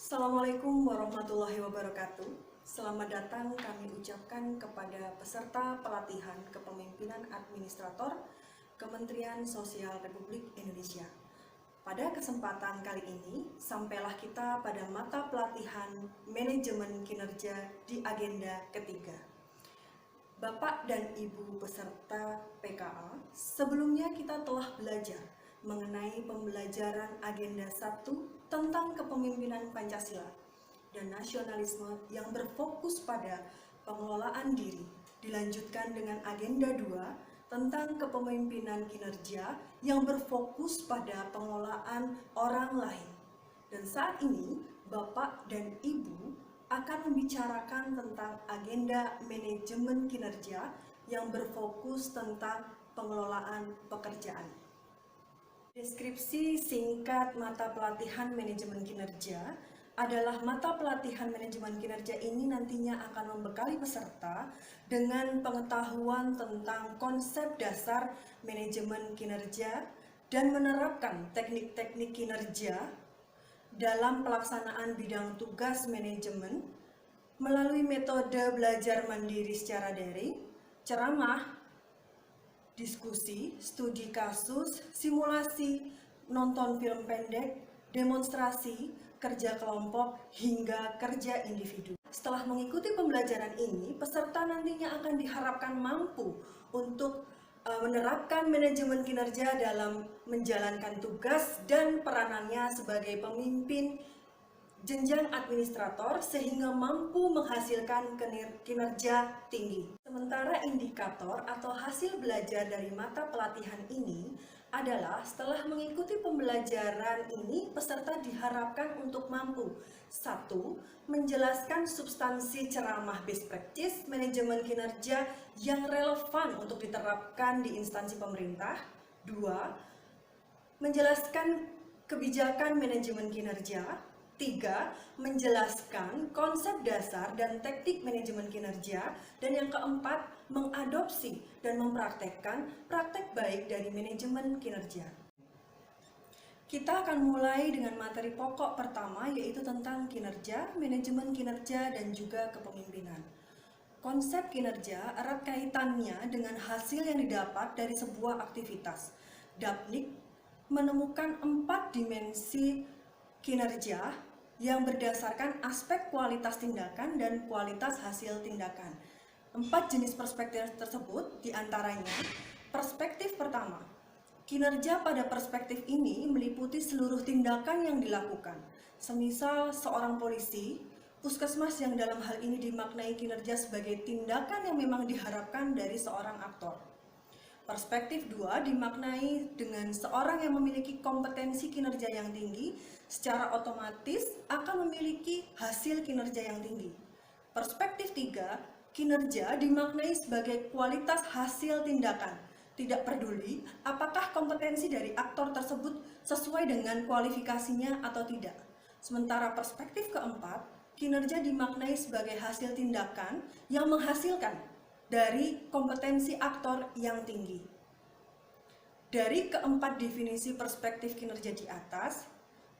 Assalamualaikum warahmatullahi wabarakatuh. Selamat datang kami ucapkan kepada peserta pelatihan kepemimpinan administrator Kementerian Sosial Republik Indonesia. Pada kesempatan kali ini, sampailah kita pada mata pelatihan manajemen kinerja di agenda ketiga. Bapak dan Ibu peserta PKA, sebelumnya kita telah belajar mengenai pembelajaran agenda 1 tentang kepemimpinan Pancasila dan nasionalisme yang berfokus pada pengelolaan diri. Dilanjutkan dengan agenda 2 tentang kepemimpinan kinerja yang berfokus pada pengelolaan orang lain. Dan saat ini, Bapak dan Ibu akan membicarakan tentang agenda manajemen kinerja yang berfokus tentang pengelolaan pekerjaan. Deskripsi singkat mata pelatihan manajemen kinerja adalah mata pelatihan manajemen kinerja ini nantinya akan membekali peserta dengan pengetahuan tentang konsep dasar manajemen kinerja dan menerapkan teknik-teknik kinerja dalam pelaksanaan bidang tugas manajemen melalui metode belajar mandiri secara daring, ceramah, diskusi, studi kasus, simulasi, nonton film pendek, demonstrasi, kerja kelompok, hingga kerja individu. Setelah mengikuti pembelajaran ini, peserta nantinya akan diharapkan mampu untuk menerapkan manajemen kinerja dalam menjalankan tugas dan peranannya sebagai pemimpin jenjang administrator sehingga mampu menghasilkan kinerja tinggi. Sementara indikator atau hasil belajar dari mata pelatihan ini adalah setelah mengikuti pembelajaran ini, peserta diharapkan untuk mampu 1. Menjelaskan substansi ceramah best practice manajemen kinerja yang relevan untuk diterapkan di instansi pemerintah. 2. Menjelaskan kebijakan manajemen kinerja. 3. Menjelaskan konsep dasar dan teknik manajemen kinerja. Dan yang keempat, mengadopsi dan mempraktekkan praktek baik dari manajemen kinerja. Kita akan mulai dengan materi pokok pertama, yaitu tentang kinerja, manajemen kinerja, dan juga kepemimpinan. Konsep kinerja erat kaitannya dengan hasil yang didapat dari sebuah aktivitas. Dapnik menemukan 4 dimensi kinerja yang berdasarkan aspek kualitas tindakan dan kualitas hasil tindakan. 4 jenis perspektif tersebut diantaranya, perspektif pertama. Kinerja pada perspektif ini meliputi seluruh tindakan yang dilakukan. Semisal seorang polisi, puskesmas yang dalam hal ini dimaknai kinerja sebagai tindakan yang memang diharapkan dari seorang aktor. Perspektif 2 dimaknai dengan seorang yang memiliki kompetensi kinerja yang tinggi, secara otomatis akan memiliki hasil kinerja yang tinggi. Perspektif 3, kinerja dimaknai sebagai kualitas hasil tindakan. Tidak peduli apakah kompetensi dari aktor tersebut sesuai dengan kualifikasinya atau tidak. Sementara perspektif keempat, kinerja dimaknai sebagai hasil tindakan yang menghasilkan dari kompetensi aktor yang tinggi. Dari keempat definisi perspektif kinerja di atas,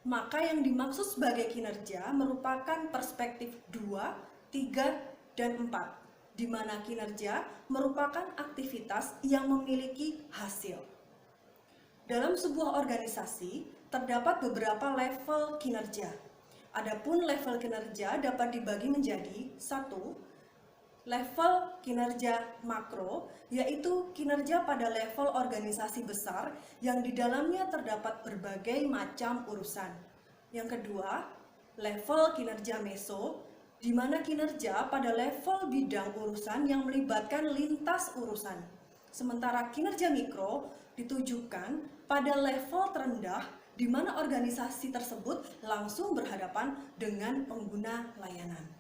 maka yang dimaksud sebagai kinerja merupakan perspektif 2, 3, dan 4, di mana kinerja merupakan aktivitas yang memiliki hasil. Dalam sebuah organisasi, terdapat beberapa level kinerja. Adapun level kinerja dapat dibagi menjadi 1. Level kinerja makro, yaitu kinerja pada level organisasi besar yang di dalamnya terdapat berbagai macam urusan. Yang kedua, level kinerja meso, di mana kinerja pada level bidang urusan yang melibatkan lintas urusan. Sementara kinerja mikro ditujukan pada level terendah, di mana organisasi tersebut langsung berhadapan dengan pengguna layanan.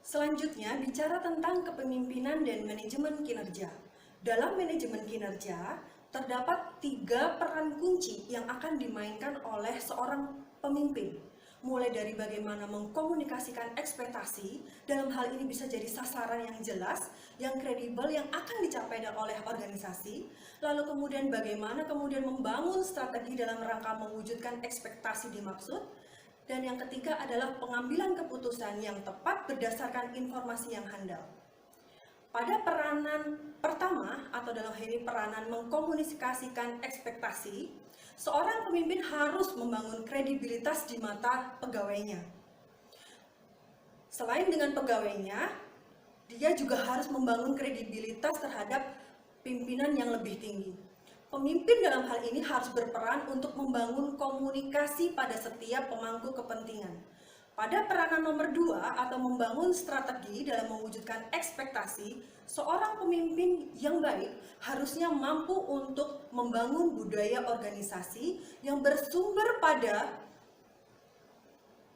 Selanjutnya, bicara tentang kepemimpinan dan manajemen kinerja. Dalam manajemen kinerja, terdapat 3 peran kunci yang akan dimainkan oleh seorang pemimpin. Mulai dari bagaimana mengkomunikasikan ekspektasi, dalam hal ini bisa jadi sasaran yang jelas, yang kredibel, yang akan dicapai oleh organisasi. Lalu kemudian bagaimana membangun strategi dalam rangka mewujudkan ekspektasi dimaksud. Dan yang ketiga adalah pengambilan keputusan yang tepat berdasarkan informasi yang handal. Pada peranan pertama atau dalam hal ini peranan mengkomunikasikan ekspektasi, seorang pemimpin harus membangun kredibilitas di mata pegawainya. Selain dengan pegawainya, dia juga harus membangun kredibilitas terhadap pimpinan yang lebih tinggi. Pemimpin dalam hal ini harus berperan untuk membangun komunikasi pada setiap pemangku kepentingan. Pada peranan nomor 2 atau membangun strategi dalam mewujudkan ekspektasi, seorang pemimpin yang baik harusnya mampu untuk membangun budaya organisasi yang bersumber pada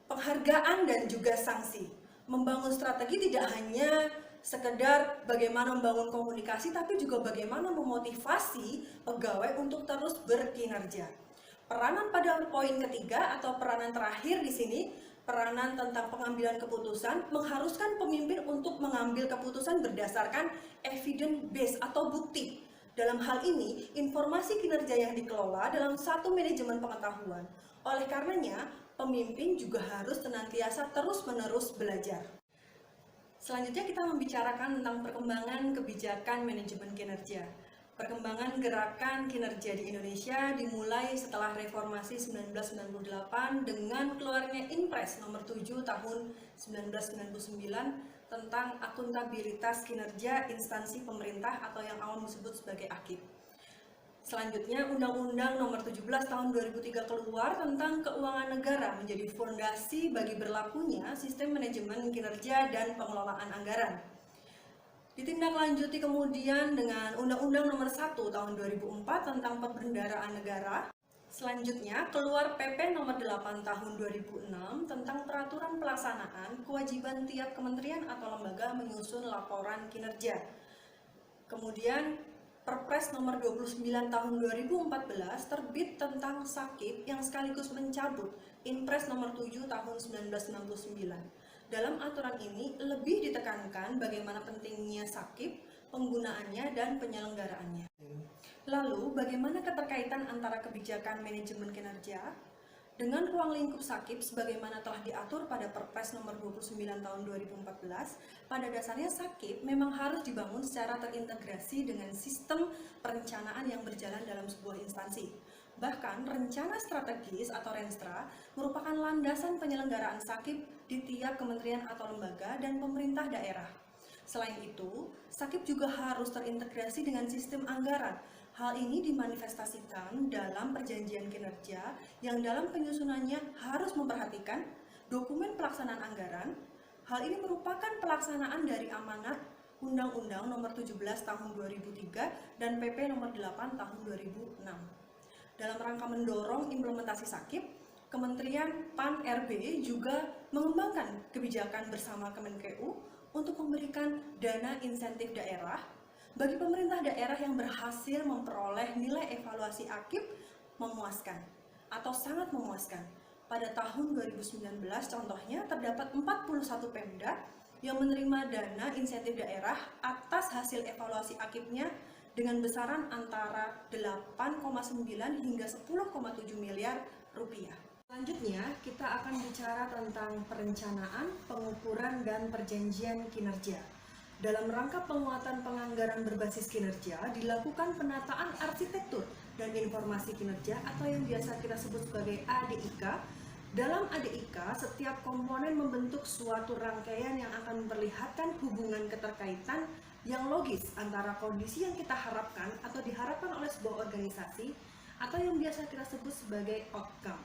penghargaan dan juga sanksi. Membangun strategi tidak hanya sekedar bagaimana membangun komunikasi, tapi juga bagaimana memotivasi pegawai untuk terus berkinerja. Peranan pada poin ketiga atau peranan terakhir di sini, peranan tentang pengambilan keputusan mengharuskan pemimpin untuk mengambil keputusan berdasarkan evidence base atau bukti. Dalam hal ini, informasi kinerja yang dikelola dalam satu manajemen pengetahuan. Oleh karenanya, pemimpin juga harus senantiasa terus-menerus belajar. Selanjutnya kita membicarakan tentang perkembangan kebijakan manajemen kinerja. Perkembangan gerakan kinerja di Indonesia dimulai setelah reformasi 1998 dengan keluarnya Inpres nomor 7 tahun 1999 tentang akuntabilitas kinerja instansi pemerintah atau yang awam disebut sebagai AKIP. Selanjutnya, Undang-Undang Nomor 17 Tahun 2003 keluar tentang keuangan negara menjadi fondasi bagi berlakunya sistem manajemen kinerja dan pengelolaan anggaran. Ditindaklanjuti kemudian dengan Undang-Undang Nomor 1 Tahun 2004 tentang Pembendaraan Negara. Selanjutnya, keluar PP Nomor 8 Tahun 2006 tentang peraturan pelaksanaan kewajiban tiap kementerian atau lembaga menyusun laporan kinerja. Kemudian, Perpres nomor 29 tahun 2014 terbit tentang SAKIP yang sekaligus mencabut Inpres nomor 7 tahun 1999. Dalam aturan ini lebih ditekankan bagaimana pentingnya SAKIP, penggunaannya dan penyelenggaraannya. Lalu, bagaimana keterkaitan antara kebijakan manajemen kinerja dengan ruang lingkup SAKIP sebagaimana telah diatur pada Perpres nomor 29 tahun 2014, pada dasarnya SAKIP memang harus dibangun secara terintegrasi dengan sistem perencanaan yang berjalan dalam sebuah instansi. Bahkan, rencana strategis atau Renstra merupakan landasan penyelenggaraan SAKIP di tiap kementerian atau lembaga dan pemerintah daerah. Selain itu, SAKIP juga harus terintegrasi dengan sistem anggaran. Hal ini dimanifestasikan dalam perjanjian kinerja yang dalam penyusunannya harus memperhatikan dokumen pelaksanaan anggaran. Hal ini merupakan pelaksanaan dari amanat Undang-Undang Nomor 17 Tahun 2003 dan PP Nomor 8 Tahun 2006. Dalam rangka mendorong implementasi SAKIP, Kementerian PAN-RB juga mengembangkan kebijakan bersama Kemenkeu untuk memberikan dana insentif daerah bagi pemerintah daerah yang berhasil memperoleh nilai evaluasi AKIP memuaskan atau sangat memuaskan. Pada tahun 2019 contohnya terdapat 41 Pemda yang menerima dana insentif daerah atas hasil evaluasi AKIP-nya dengan besaran antara 8,9 hingga 10,7 miliar rupiah. Selanjutnya, kita akan bicara tentang perencanaan, pengukuran, dan perjanjian kinerja. Dalam rangka penguatan penganggaran berbasis kinerja, dilakukan penataan arsitektur dan informasi kinerja atau yang biasa kita sebut sebagai ADIK. Dalam ADIK, setiap komponen membentuk suatu rangkaian yang akan memperlihatkan hubungan keterkaitan yang logis antara kondisi yang kita harapkan atau diharapkan oleh sebuah organisasi atau yang biasa kita sebut sebagai outcome,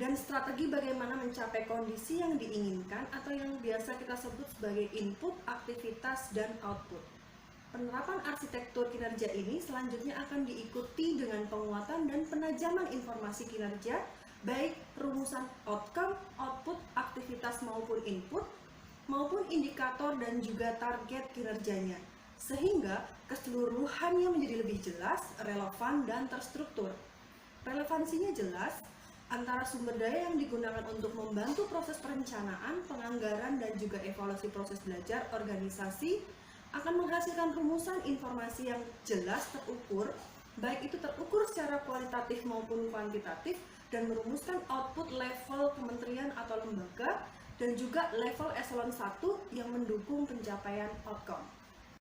dan strategi bagaimana mencapai kondisi yang diinginkan atau yang biasa kita sebut sebagai input, aktivitas, dan output. Penerapan arsitektur kinerja ini selanjutnya akan diikuti dengan penguatan dan penajaman informasi kinerja, baik rumusan outcome, output, aktivitas maupun input, maupun indikator dan juga target kinerjanya, sehingga keseluruhannya menjadi lebih jelas, relevan, dan terstruktur. Relevansinya jelas, antara sumber daya yang digunakan untuk membantu proses perencanaan, penganggaran, dan juga evaluasi proses belajar organisasi akan menghasilkan rumusan informasi yang jelas terukur baik itu terukur secara kualitatif maupun kuantitatif, dan merumuskan output level kementerian atau lembaga, dan juga level eselon 1 yang mendukung pencapaian outcome.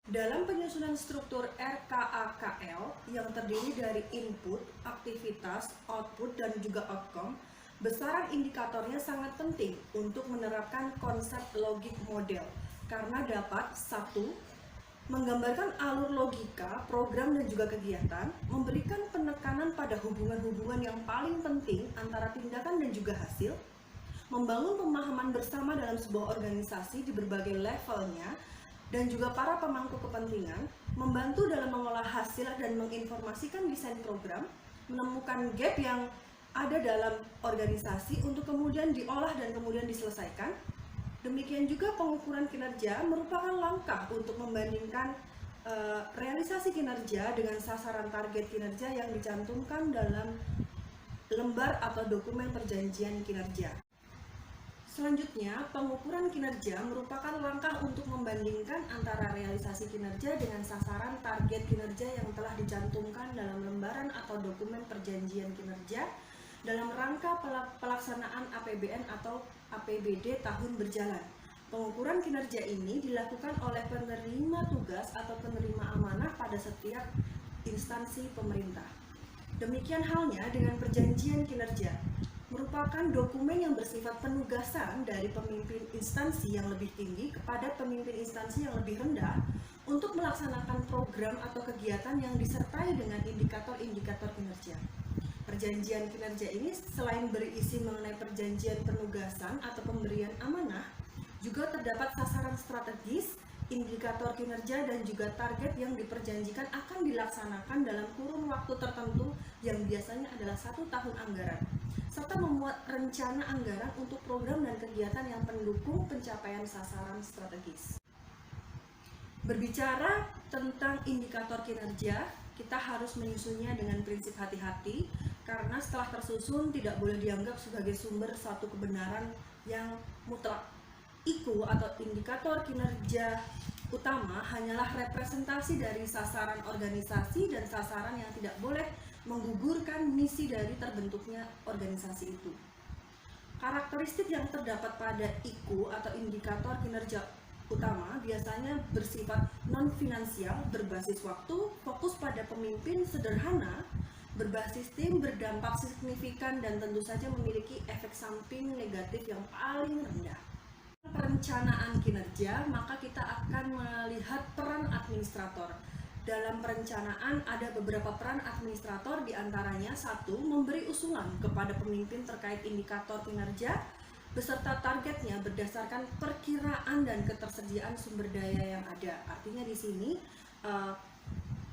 Dalam penyusunan struktur RKAKL yang terdiri dari input, aktivitas, output, dan juga outcome, besaran indikatornya sangat penting untuk menerapkan konsep logik model karena dapat 1. Menggambarkan alur logika, program, dan juga kegiatan, memberikan penekanan pada hubungan-hubungan yang paling penting antara tindakan dan juga hasil, membangun pemahaman bersama dalam sebuah organisasi di berbagai levelnya, dan juga para pemangku kepentingan, membantu dalam mengolah hasil dan menginformasikan desain program, menemukan gap yang ada dalam organisasi untuk kemudian diolah dan kemudian diselesaikan. Demikian juga pengukuran kinerja merupakan langkah untuk membandingkan realisasi kinerja dengan sasaran target kinerja yang dicantumkan dalam lembar atau dokumen perjanjian kinerja. Selanjutnya, pengukuran kinerja merupakan langkah untuk membandingkan antara realisasi kinerja dengan sasaran target kinerja yang telah dicantumkan dalam lembaran atau dokumen perjanjian kinerja dalam rangka pelaksanaan APBN atau APBD tahun berjalan. Pengukuran kinerja ini dilakukan oleh penerima tugas atau penerima amanah pada setiap instansi pemerintah. Demikian halnya dengan perjanjian kinerja, merupakan dokumen yang bersifat penugasan dari pemimpin instansi yang lebih tinggi kepada pemimpin instansi yang lebih rendah untuk melaksanakan program atau kegiatan yang disertai dengan indikator-indikator kinerja. Perjanjian kinerja ini selain berisi mengenai perjanjian penugasan atau pemberian amanah, juga terdapat sasaran strategis, indikator kinerja, dan juga target yang diperjanjikan akan dilaksanakan dalam kurun waktu tertentu yang biasanya adalah 1 tahun anggaran, serta memuat rencana anggaran untuk program dan kegiatan yang mendukung pencapaian sasaran strategis. Berbicara tentang indikator kinerja, kita harus menyusunnya dengan prinsip hati-hati, karena setelah tersusun tidak boleh dianggap sebagai sumber suatu kebenaran yang mutlak. IKU atau indikator kinerja utama hanyalah representasi dari sasaran organisasi dan sasaran yang tidak boleh menggugurkan misi dari terbentuknya organisasi itu. Karakteristik yang terdapat pada IKU atau indikator kinerja utama biasanya bersifat non-finansial, berbasis waktu, fokus pada pemimpin, sederhana, berbasis tim, berdampak signifikan, dan tentu saja memiliki efek samping negatif yang paling rendah. Perencanaan kinerja, maka kita akan melihat peran administrator. Dalam perencanaan ada beberapa peran administrator, diantaranya 1. Memberi usulan kepada pemimpin terkait indikator kinerja beserta targetnya berdasarkan perkiraan dan ketersediaan sumber daya yang ada. Artinya di sini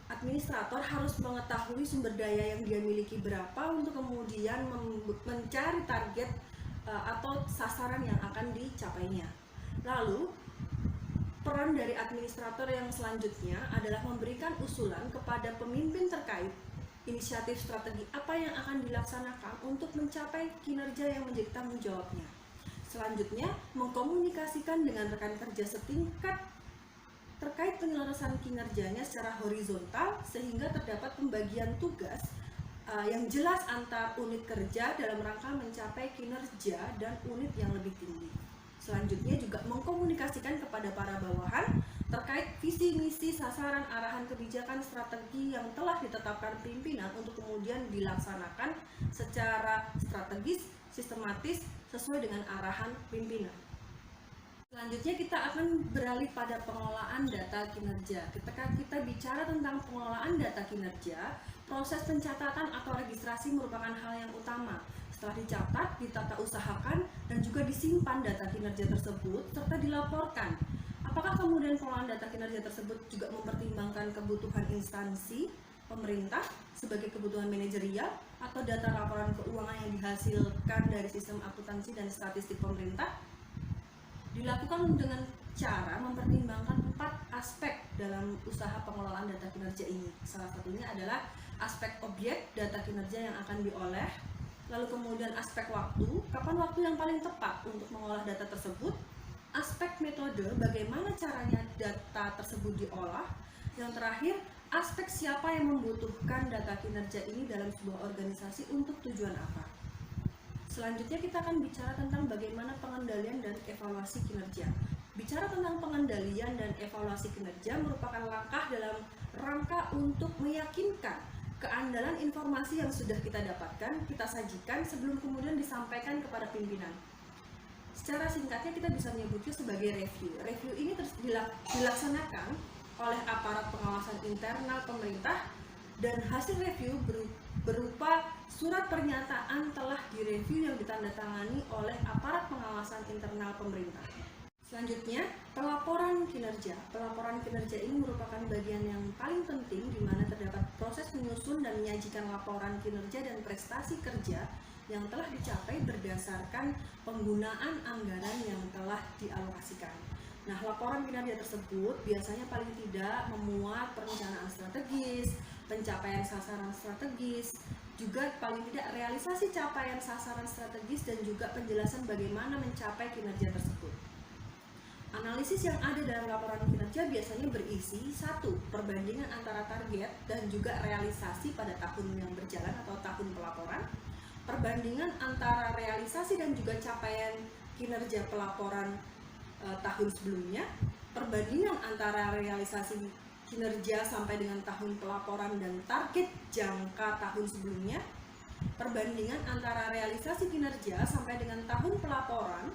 administrator harus mengetahui sumber daya yang dia miliki berapa untuk kemudian mencari target atau sasaran yang akan dicapainya. Lalu, peran dari administrator yang selanjutnya adalah memberikan usulan kepada pemimpin terkait inisiatif strategi apa yang akan dilaksanakan untuk mencapai kinerja yang menjadi tanggung jawabnya. Selanjutnya, mengkomunikasikan dengan rekan kerja setingkat terkait penyelesaian kinerjanya secara horizontal sehingga terdapat pembagian tugas yang jelas antar unit kerja dalam rangka mencapai kinerja dan unit yang lebih tinggi. Selanjutnya juga mengkomunikasikan kepada para bawahan terkait visi, misi, sasaran, arahan kebijakan, strategi yang telah ditetapkan pimpinan untuk kemudian dilaksanakan secara strategis, sistematis, sesuai dengan arahan pimpinan. Selanjutnya kita akan beralih pada pengelolaan data kinerja. Ketika kita bicara tentang pengelolaan data kinerja, proses pencatatan atau registrasi merupakan hal yang utama. Setelah dicatat, ditata usahakan, dan juga disimpan data kinerja tersebut, serta dilaporkan. Apakah kemudian pengelolaan data kinerja tersebut juga mempertimbangkan kebutuhan instansi pemerintah sebagai kebutuhan manajerial atau data laporan keuangan yang dihasilkan dari sistem akuntansi dan statistik pemerintah? Dilakukan dengan cara mempertimbangkan 4 aspek dalam usaha pengelolaan data kinerja ini. Salah satunya adalah aspek objek data kinerja yang akan diolah, lalu kemudian aspek waktu, kapan waktu yang paling tepat untuk mengolah data tersebut, aspek metode, bagaimana caranya data tersebut diolah, yang terakhir Aspek siapa yang membutuhkan data kinerja ini dalam sebuah organisasi untuk tujuan apa? Selanjutnya kita akan bicara tentang bagaimana pengendalian dan evaluasi kinerja. Bicara tentang pengendalian dan evaluasi kinerja merupakan langkah dalam rangka untuk meyakinkan keandalan informasi yang sudah kita dapatkan, kita sajikan sebelum kemudian disampaikan kepada pimpinan. Secara singkatnya kita bisa menyebutnya sebagai review. Review ini dilaksanakan oleh aparat pengawasan internal pemerintah dan hasil review berupa surat pernyataan telah direview yang ditandatangani oleh aparat pengawasan internal pemerintah. Selanjutnya, pelaporan kinerja. Pelaporan kinerja ini merupakan bagian yang paling penting di mana terdapat proses menyusun dan menyajikan laporan kinerja dan prestasi kerja yang telah dicapai berdasarkan penggunaan anggaran yang telah dialokasikan. Nah, laporan kinerja tersebut biasanya paling tidak memuat perencanaan strategis, pencapaian sasaran strategis, juga paling tidak realisasi capaian sasaran strategis dan juga penjelasan bagaimana mencapai kinerja tersebut. Analisis yang ada dalam laporan kinerja biasanya berisi 1. Perbandingan antara target dan juga realisasi pada tahun yang berjalan atau tahun pelaporan. Perbandingan antara realisasi dan juga capaian kinerja pelaporan tahun sebelumnya. Perbandingan antara realisasi kinerja sampai dengan tahun pelaporan dan target jangka tahun sebelumnya. Perbandingan antara realisasi kinerja sampai dengan tahun pelaporan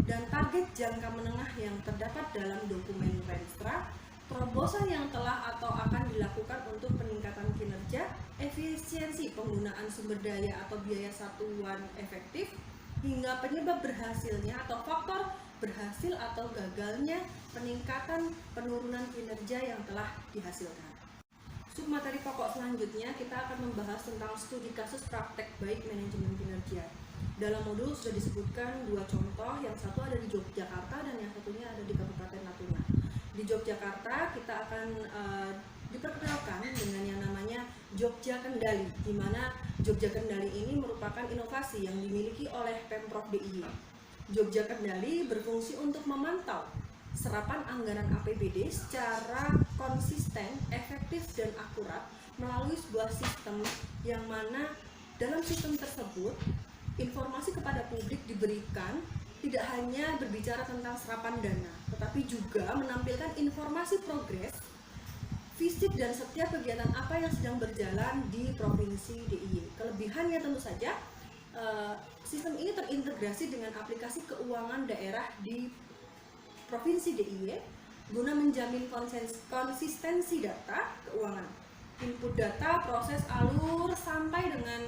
dan target jangka menengah yang terdapat dalam dokumen Renstra, terobosan yang telah atau akan dilakukan untuk peningkatan kinerja, efisiensi penggunaan sumber daya atau biaya satuan efektif, hingga penyebab berhasilnya atau faktor berhasil atau gagalnya peningkatan penurunan kinerja yang telah dihasilkan. Submateri pokok selanjutnya kita akan membahas tentang studi kasus praktek baik manajemen kinerja. Dalam modul sudah disebutkan 2 contoh, yang satu ada di Yogyakarta dan yang satunya ada di Kabupaten Natuna. Di Yogyakarta kita akan diperkenalkan dengan yang namanya Jogja Kendali, di mana Jogja Kendali ini merupakan inovasi yang dimiliki oleh Pemprov DIY. Jogja Kendali berfungsi untuk memantau serapan anggaran APBD secara konsisten, efektif, dan akurat melalui sebuah sistem yang mana dalam sistem tersebut informasi kepada publik diberikan tidak hanya berbicara tentang serapan dana, tetapi juga menampilkan informasi progres, fisik dan setiap kegiatan apa yang sedang berjalan di Provinsi DIY. Kelebihannya tentu saja sistem ini terintegrasi dengan aplikasi keuangan daerah di Provinsi DIY guna menjamin konsistensi data keuangan. Input data, proses alur sampai dengan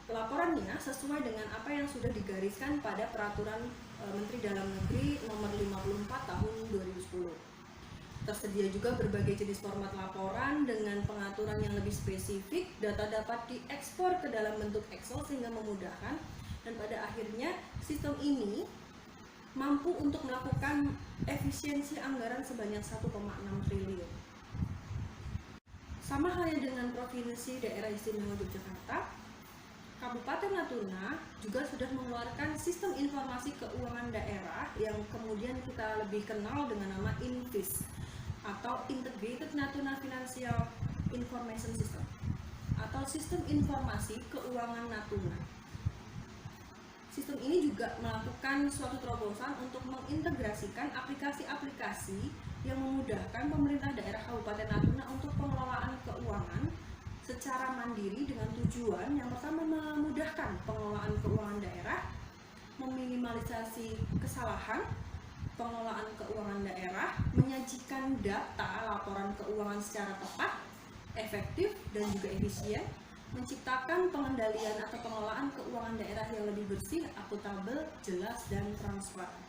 laporannya sesuai dengan apa yang sudah digariskan pada Peraturan Menteri Dalam Negeri Nomor 54 Tahun 2010. Tersedia juga berbagai jenis format laporan dengan pengaturan yang lebih spesifik. Data dapat diekspor ke dalam bentuk Excel sehingga memudahkan, dan pada akhirnya sistem ini mampu untuk melakukan efisiensi anggaran sebanyak 1,6 triliun. Sama halnya dengan Provinsi Daerah Istimewa Yogyakarta, Kabupaten Natuna juga sudah mengeluarkan sistem informasi keuangan daerah yang kemudian kita lebih kenal dengan nama INFIS atau Integrated Natuna Financial Information System atau Sistem Informasi Keuangan Natuna. Sistem ini juga melakukan suatu terobosan untuk mengintegrasikan aplikasi-aplikasi yang memudahkan pemerintah daerah Kabupaten Natuna untuk pengelolaan keuangan secara mandiri dengan tujuan yang pertama memudahkan pengelolaan keuangan daerah, meminimalisasi kesalahan pengelolaan keuangan daerah, menyajikan data laporan keuangan secara tepat, efektif, dan juga efisien, menciptakan pengendalian atau pengelolaan keuangan daerah yang lebih bersih, akuntabel, jelas, dan transparan.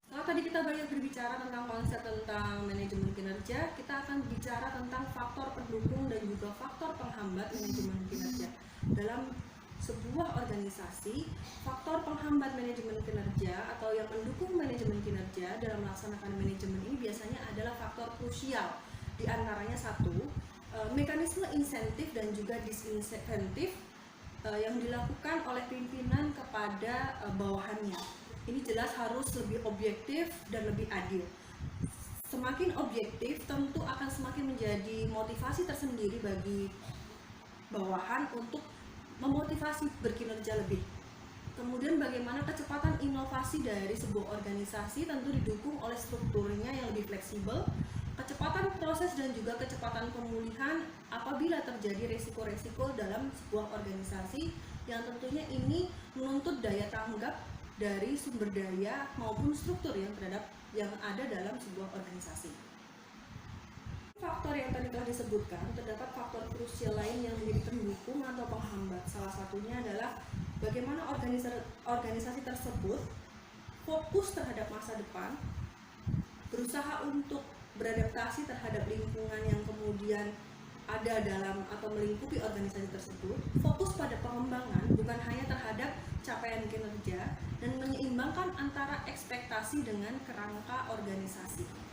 Setelah tadi kita banyak berbicara tentang konsep tentang manajemen kinerja, kita akan bicara tentang faktor pendukung dan juga faktor penghambat manajemen kinerja. Dalam sebuah organisasi, faktor penghambat manajemen kinerja atau yang mendukung manajemen kinerja dalam melaksanakan manajemen ini biasanya adalah faktor krusial. Di antaranya 1, mekanisme insentif dan juga disinsentif yang dilakukan oleh pimpinan kepada bawahannya. Ini jelas harus lebih objektif dan lebih adil. semakin objektif tentu akan semakin menjadi motivasi tersendiri bagi bawahan untuk memotivasi berkinerja lebih. Kemudian bagaimana kecepatan inovasi dari sebuah organisasi tentu didukung oleh strukturnya yang lebih fleksibel, kecepatan proses dan juga kecepatan pemulihan apabila terjadi resiko-resiko dalam sebuah organisasi yang tentunya ini menuntut daya tanggap dari sumber daya maupun struktur yang ada dalam sebuah organisasi. Faktor yang tadi telah disebutkan, terdapat faktor krusial lain yang menjadi pendukung atau penghambat. Salah satunya adalah bagaimana organisasi tersebut fokus terhadap masa depan, berusaha untuk beradaptasi terhadap lingkungan yang kemudian ada dalam atau melingkupi organisasi tersebut, fokus pada pengembangan bukan hanya terhadap capaian kinerja, dan menyeimbangkan antara ekspektasi dengan kerangka organisasi.